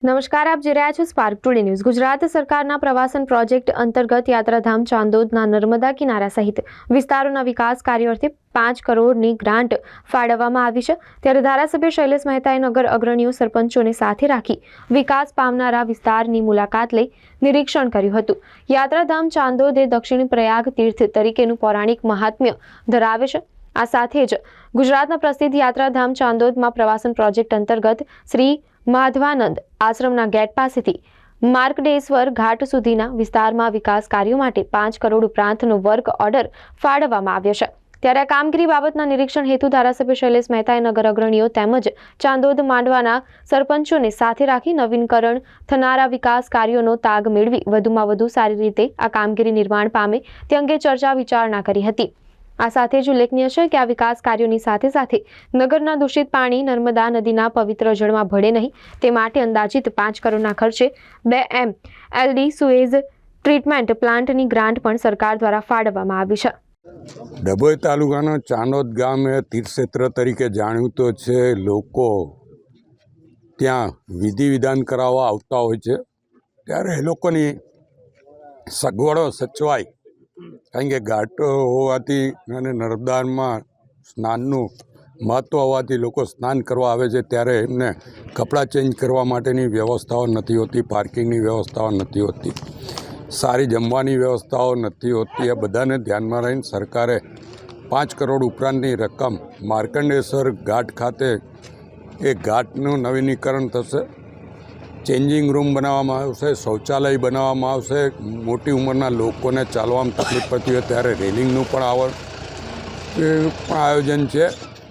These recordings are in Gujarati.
નમસ્કાર, આપ જોઈ રહ્યા છો સ્પાર્ક ટુડે ન્યૂઝ। ગુજરાત સરકારના પ્રવાસન પ્રોજેક્ટ અંતર્ગત યાત્રાધામ ચાંદોદના નર્મદા કિનારા સહિત વિસ્તારોના વિકાસ કાર્યો અર્થે 5 કરોડની ગ્રાન્ટ ફાળવવામાં આવી છે। ત્યારે ધારાસભ્ય શૈલેષ મહેતાએ નગર અગ્રણીઓ, સરપંચોને સાથે રાખી વિકાસ પામનારા વિસ્તારની મુલાકાત લઈ નિરીક્ષણ કર્યું હતું। યાત્રાધામ ચાંદોદ એ દક્ષિણ પ્રયાગ તીર્થ તરીકેનું પૌરાણિક મહાત્મ્ય ધરાવે છે। આ સાથે જ ગુજરાતના પ્રસિદ્ધ યાત્રાધામ ચાંદોદમાં પ્રવાસન પ્રોજેક્ટ અંતર્ગત શ્રી માધવાનંદ આશ્રમના ગેટ પાસેથી માર્કડેશ્વર ઘાટ સુધીના વિસ્તારમાં વિકાસ કાર્યો માટે 5 કરોડ ઉપરાંતનો વર્ક ઓર્ડર ફાળવવામાં આવ્યો છે। ત્યારે આ કામગીરી બાબતના નિરીક્ષણ હેતુ ધારાસભ્ય શૈલેષ મહેતાએ નગર અગ્રણીઓ તેમજ ચાંદોદ માંડવાના સરપંચોને સાથે રાખી નવીનકરણ થનારા વિકાસ કાર્યોનો તાગ મેળવી વધુમાં વધુ સારી રીતે આ કામગીરી નિર્માણ પામે તે અંગે ચર્ચા વિચારણા કરી હતી। આ સાથે જ ઉલ્લેખનીય છે કે આ વિકાસ કાર્યોની સાથે સાથે નગરના દૂષિત પાણી નર્મદા નદીના પવિત્ર જળમાં ભળે નહીં તે માટે અંદાજિત 5 કરોડના ખર્ચે 2 MLD સુએઝ ટ્રીટમેન્ટ પ્લાન્ટની ગ્રાન્ટ પણ સરકાર દ્વારા ફાળવવામાં આવી છે। ડભોઈ તાલુકાનો ચાંદોદ ગામ એ તીર્થક્ષેત્ર તરીકે જાણીતું છે। લોકો ત્યાં વિધિ વિધાન કરાવવા આવતા હોય છે, ત્યારે એ લોકોની સગવડો સચવાય, કારણ કે ઘાટ હોવાથી અને નર્મદામાં સ્નાનનું મહત્ત્વ હોવાથી લોકો સ્નાન કરવા આવે છે, ત્યારે એમને કપડાં ચેન્જ કરવા માટેની વ્યવસ્થાઓ નથી હોતી, પાર્કિંગની વ્યવસ્થાઓ નથી હોતી, સારી જમવાની વ્યવસ્થાઓ નથી હોતી। એ બધાને ધ્યાનમાં રહીને સરકારે 5 કરોડ ઉપરાંતની રકમ માર્કંડેશ્વર ઘાટ ખાતે એ ઘાટનું નવીનીકરણ થશે, ચેન્જિંગ રૂમ બનાવવામાં આવશે, શૌચાલય બનાવવામાં આવશે। મોટી ઉંમરના લોકોને ચાલવામાં તકલીફ પડતી હોય ત્યારે રેલિંગનું પણ આયોજન છે,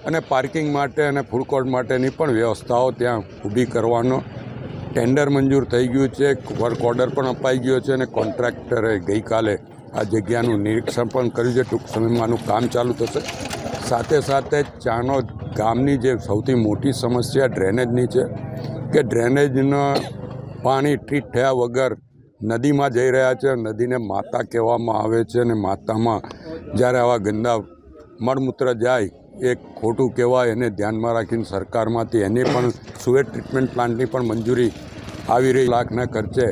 અને પાર્કિંગ માટે અને ફૂડ કોર્ટ માટેની પણ વ્યવસ્થાઓ ત્યાં ઊભી કરવાનો ટેન્ડર મંજૂર થઈ ગયું છે, વર્ક ઓર્ડર પણ અપાઈ ગયો છે, અને કોન્ટ્રાક્ટરે ગઈકાલે આ જગ્યાનું નિરીક્ષણ પણ કર્યું છે। ટૂંક સમયમાં આનું કામ ચાલુ થશે। સાથે સાથે ચાંદોદ ગામની જે સૌથી મોટી સમસ્યા ડ્રેનેજની છે કે ડ્રેનેજના પાણી ટ્રીટ થયા વગર નદીમાં જઈ રહ્યા છે। નદીને માતા કહેવામાં આવે છે, અને માતામાં જ્યારે આવા ગંદા મળમૂત્ર જાય એ ખોટું કહેવાય। એને ધ્યાનમાં રાખીને સરકારમાંથી એની પણ સુએજ ટ્રીટમેન્ટ પ્લાન્ટની પણ મંજૂરી આવી રહી, લાખના ખર્ચે